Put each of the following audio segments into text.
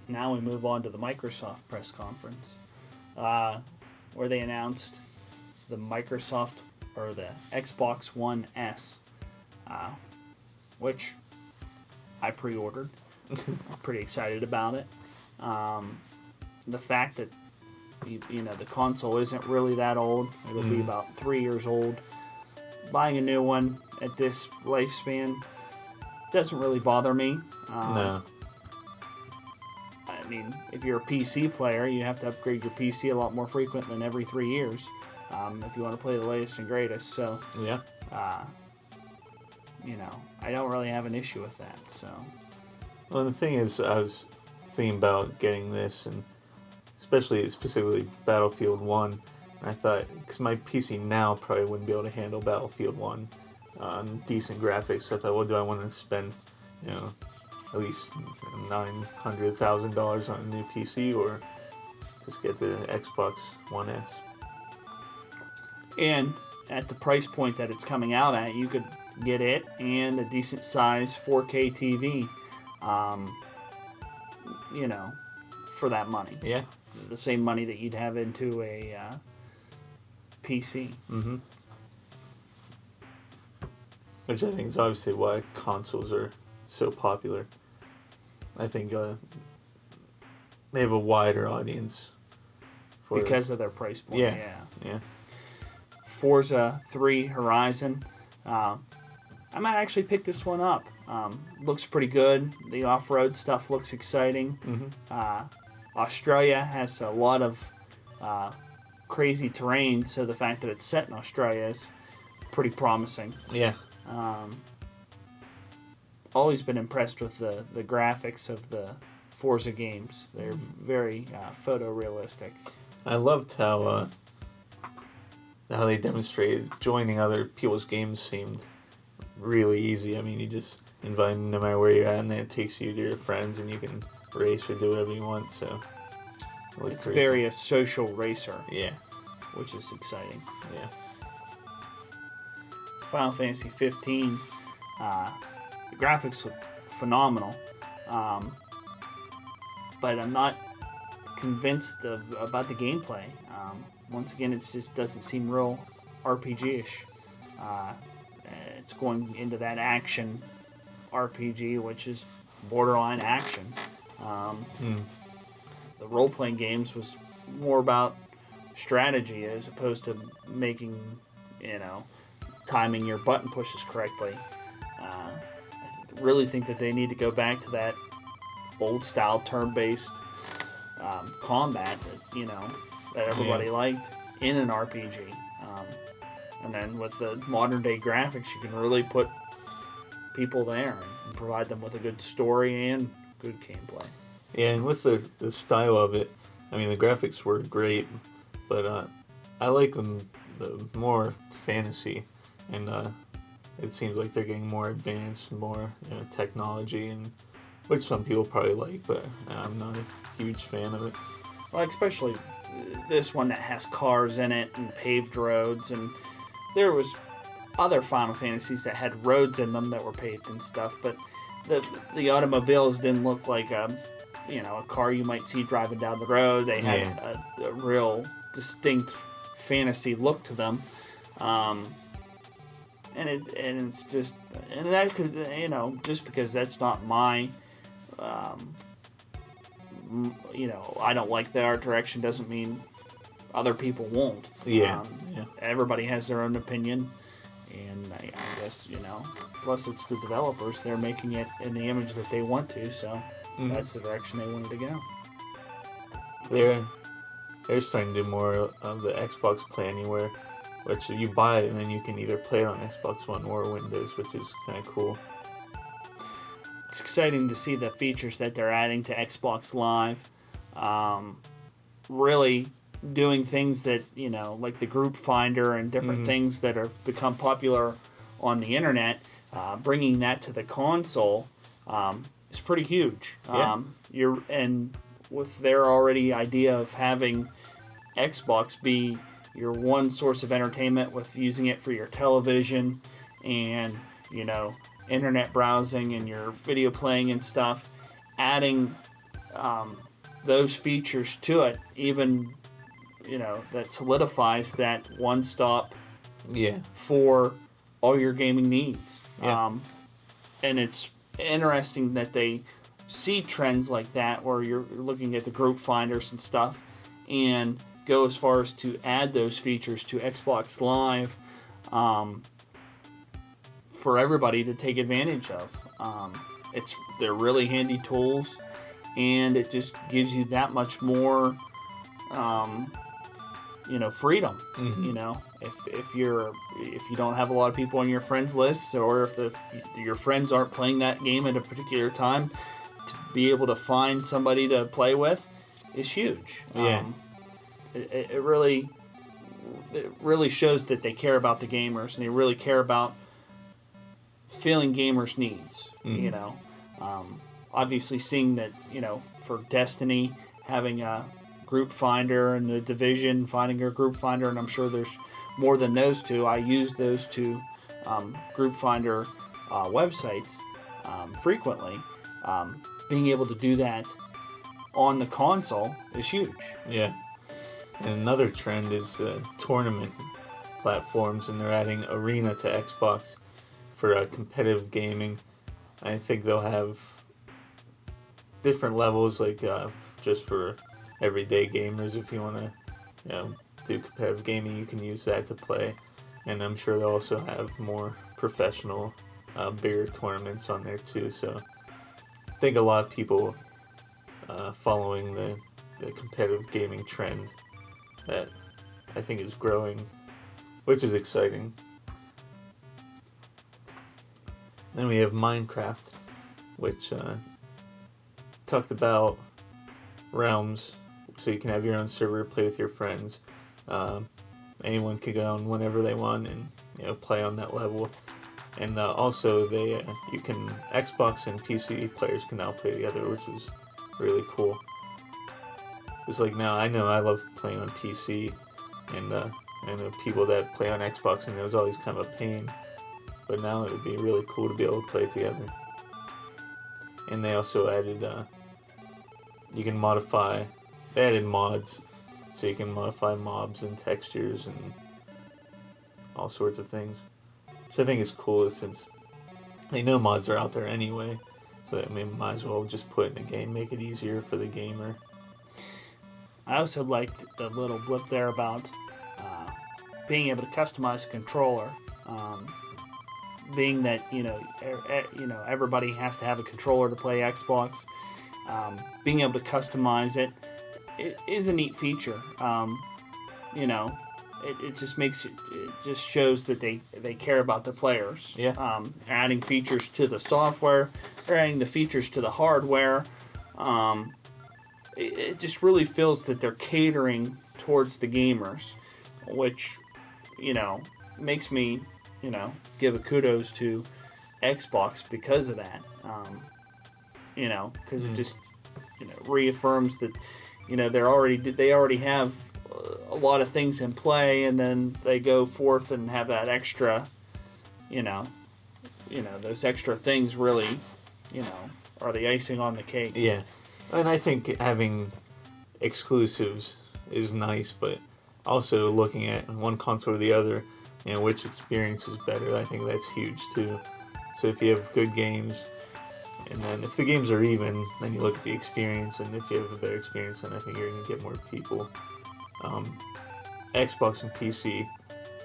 now we move on to the Microsoft press conference, where they announced the Microsoft or the Xbox One S, which I pre-ordered. I'm pretty excited about it. The fact that the console isn't really that old. It'll be about 3 years old. Buying a new one at this lifespan doesn't really bother me. No. I mean, if you're a PC player, you have to upgrade your PC a lot more frequent than every 3 years if you want to play the latest and greatest. So, Yeah. I don't really have an issue with that. So, Well, the thing is, I was thinking about getting this, and specifically Battlefield 1. And I thought, because my PC now probably wouldn't be able to handle Battlefield 1 on decent graphics. So I thought, well, do I want to spend, at least $900,000 on a new PC, or just get the Xbox One S? and at the price point that it's coming out at, you could get it and a decent size 4K TV, for that money. Yeah. The same money that you'd have into a PC. Mm-hmm. Which I think is obviously why consoles are so popular. I think they have a wider audience. Because of their price point. Yeah. Forza 3 Horizon. I might actually pick this one up. Looks pretty good. The off-road stuff looks exciting. Mm-hmm. Australia has a lot of crazy terrain, so the fact that it's set in Australia is pretty promising. Yeah. Always been impressed with the graphics of the Forza games. They're very photorealistic. I loved how they demonstrated joining other people's games seemed really easy. I mean, you just invite them no matter where you're at, and then it takes you to your friends, and you can race or do whatever you want. So it's very a social racer. Yeah. Which is exciting. Yeah. Final Fantasy 15. The graphics look phenomenal, but I'm not convinced about the gameplay. Once again, it just doesn't seem real RPG-ish. It's going into that action RPG, which is borderline action. The role-playing games was more about strategy as opposed to making, timing your button pushes correctly. I really think that they need to go back to that old-style turn-based combat that everybody liked in an RPG. And then with the modern-day graphics, you can really put people there and provide them with a good story and good gameplay. Yeah, and with the style of it, I mean, the graphics were great, but I like them the more fantasy, and it seems like they're getting more advanced, more technology, and which some people probably like, but I'm not a huge fan of it. Well, especially this one that has cars in it and paved roads, and there was other Final Fantasies that had roads in them that were paved and stuff, but the automobiles didn't look like a car you might see driving down the road. They had a real distinct fantasy look to them, and it's just, and that could just because that's not my I don't like the art direction doesn't mean other people won't. Everybody has their own opinion, and I guess plus it's the developers, they're making it in the image that they want to, so that's the direction they wanted to go. They're starting to do more of the Xbox Play Anywhere, which you buy it and then you can either play it on Xbox One or Windows, which is kind of cool. It's exciting to see the features that they're adding to Xbox Live. Really doing things that, like the group finder and different things that have become popular on the internet, bringing that to the console is pretty huge. And with their already idea of having Xbox be your one source of entertainment with using it for your television and, internet browsing and your video playing and stuff, adding those features to it, even, that solidifies that one stop Yeah. for all your gaming needs. Yeah. And it's interesting that they see trends like that where you're looking at the group finders and stuff and go as far as to add those features to Xbox Live for everybody to take advantage of. They're really handy tools, and it just gives you that much more freedom. If you don't have a lot of people on your friends lists, or if your friends aren't playing that game at a particular time, to be able to find somebody to play with is huge. Yeah. It really shows that they care about the gamers, and they really care about filling gamers' needs. Obviously seeing that, for Destiny, having a group finder, and the Division finding a group finder, and I'm sure there's more than those two. I use those two group finder websites frequently. Being able to do that on the console is huge. Yeah. And another trend is tournament platforms, and they're adding Arena to Xbox for competitive gaming. I think they'll have different levels, like just for everyday gamers. If you want to, do competitive gaming, you can use that to play. And I'm sure they'll also have more professional, bigger tournaments on there too. So I think a lot of people following the competitive gaming trend that I think is growing, which is exciting. Then we have Minecraft, which talked about realms, so you can have your own server, play with your friends. Anyone can go on whenever they want and play on that level. And also you can Xbox and PC players can now play together, which is really cool. It's like now I know I love playing on PC, and I know people that play on Xbox, and it was always kind of a pain. But now it would be really cool to be able to play together. And they also added, you can modify, they added mods, so you can modify mobs and textures and all sorts of things. Which I think is cool, since they know mods are out there anyway, so might as well just put it in the game, make it easier for the gamer. I also liked the little blip there about being able to customize a controller. Being that everybody has to have a controller to play Xbox, being able to customize it is a neat feature. It just shows that they care about the players. Yeah. Adding features to the software, or adding the features to the hardware. It just really feels that they're catering towards the gamers, which makes me give a kudos to Xbox because of that. Because it just reaffirms that they already have a lot of things in play, and then they go forth and have that extra, those extra things really, are the icing on the cake. Yeah, and I think having exclusives is nice, but also looking at one console or the other, which experience is better, I think that's huge too. So if you have good games, and then if the games are even, then you look at the experience, and if you have a better experience, then I think you're going to get more people. Xbox and PC,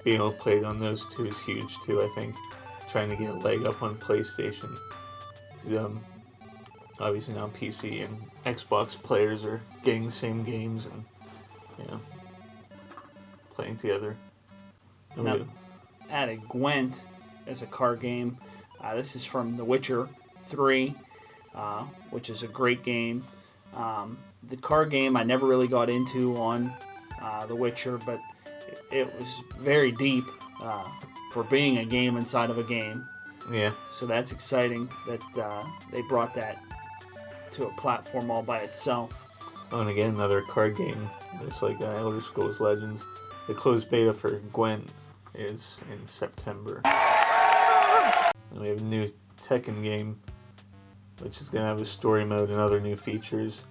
being able to play it on those two is huge too, I think. Trying to get a leg up on PlayStation. Obviously now PC and Xbox players are getting the same games and, playing together. Now, added Gwent as a card game. This is from The Witcher 3, which is a great game. The card game I never really got into on The Witcher, but it was very deep for being a game inside of a game. Yeah. So that's exciting that they brought that to a platform all by itself. Oh, and again, another card game, just like Elder Scrolls Legends. The closed beta for Gwent is in September. And we have a new Tekken game, which is going to have a story mode and other new features.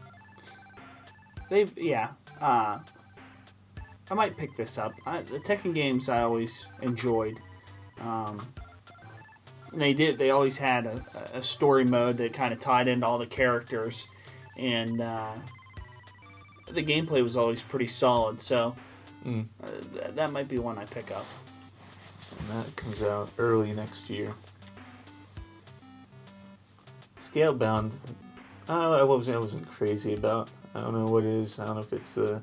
I might pick this up. The Tekken games I always enjoyed. They always had a story mode that kind of tied into all the characters, and the gameplay was always pretty solid. So that might be one I pick up. And that comes out early next year. Scalebound, I wasn't crazy about. I don't know what it is. I don't know if it's the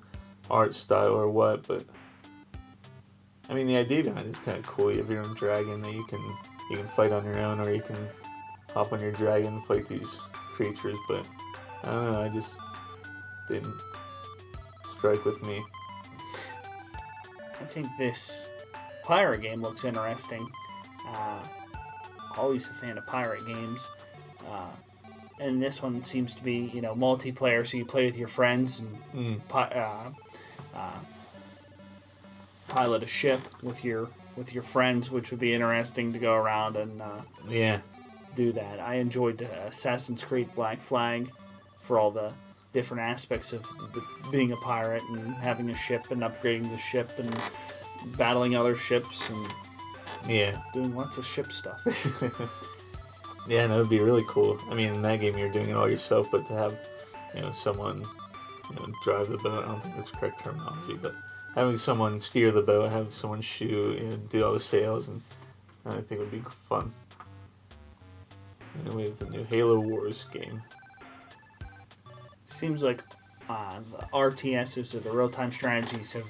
art style or what, but I mean the idea behind it is kind of cool. You have your own dragon that you can fight on your own, or you can hop on your dragon and fight these creatures. But I don't know. I just didn't strike with me. I think this pirate game looks interesting. Always a fan of pirate games. And this one seems to be, multiplayer, so you play with your friends and pilot a ship with your friends, which would be interesting to go around and do that. I enjoyed Assassin's Creed Black Flag for all the different aspects of being a pirate and having a ship and upgrading the ship and battling other ships and doing lots of ship stuff. Yeah, and it would be really cool. I mean, in that game you're doing it all yourself, but to have, someone, drive the boat, I don't think that's the correct terminology, but having someone steer the boat, have someone shoot, do all the sails, and I think it would be fun. And we have the new Halo Wars game. Seems like the RTSs, or the real-time strategies, have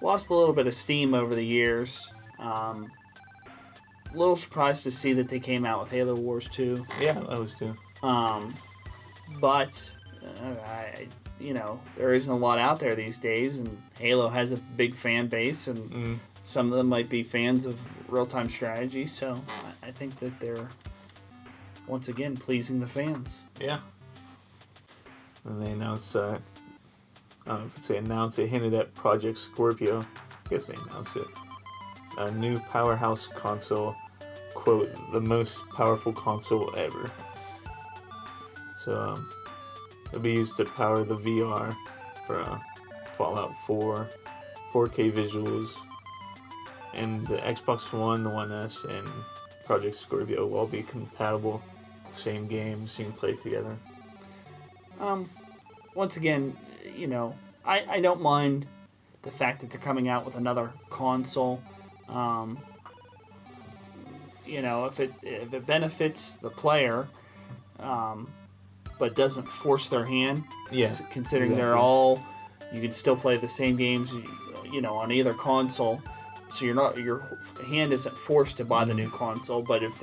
lost a little bit of steam over the years. A little surprised to see that they came out with Halo Wars 2. Yeah, I was too. But there isn't a lot out there these days, and Halo has a big fan base, and some of them might be fans of real-time strategy. So I think that they're once again pleasing the fans. Yeah. And they announced, I don't know if they announced, they hinted at Project Scorpio. I guess they announced it. A new powerhouse console, quote, the most powerful console ever. So it'll be used to power the VR for Fallout 4, 4K visuals, and the Xbox One, the One S, and Project Scorpio will all be compatible. Same games, you can play together. Once again, I don't mind the fact that they're coming out with another console. If it benefits the player, but doesn't force their hand. Yeah, considering exactly. you can still play the same games, on either console. So your hand isn't forced to buy the new console. But if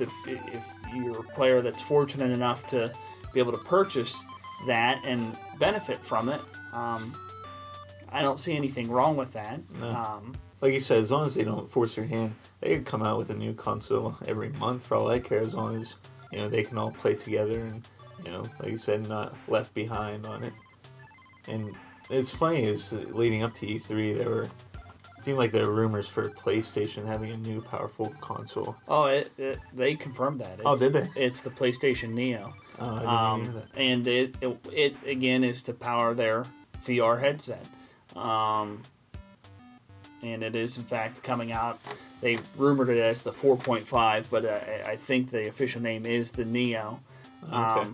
you're a player that's fortunate enough to be able to purchase that and benefit from it, I don't see anything wrong with that. No. Like you said, as long as they don't force your hand, they could come out with a new console every month for all I care, as long as they can all play together and like you said, not left behind on it. And it's funny, is leading up to E3 seemed like there were rumors for PlayStation having a new powerful console. Oh, they confirmed that. Did they? It's the PlayStation Neo. Oh, I didn't hear that. And it again is to power their VR headset. And it is in fact coming out. They rumored it as the 4.5, but I think the official name is the Neo. Okay.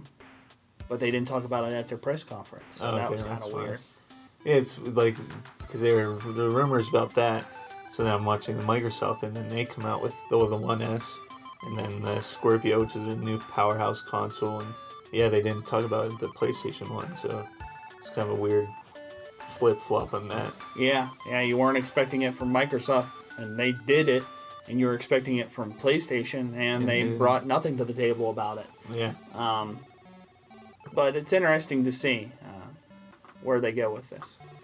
But they didn't talk about it at their press conference, so that was kind of weird. Yeah, it's like, because there were rumors about that, so then I'm watching the Microsoft, and then they come out with the One S, and then the Scorpio, which is a new powerhouse console, and yeah, they didn't talk about the PlayStation one, so it's kind of a weird flip-flop on that. Yeah, you weren't expecting it from Microsoft, and they did it, and you were expecting it from PlayStation, and they brought nothing to the table about it. Yeah. But it's interesting to see where they go with this.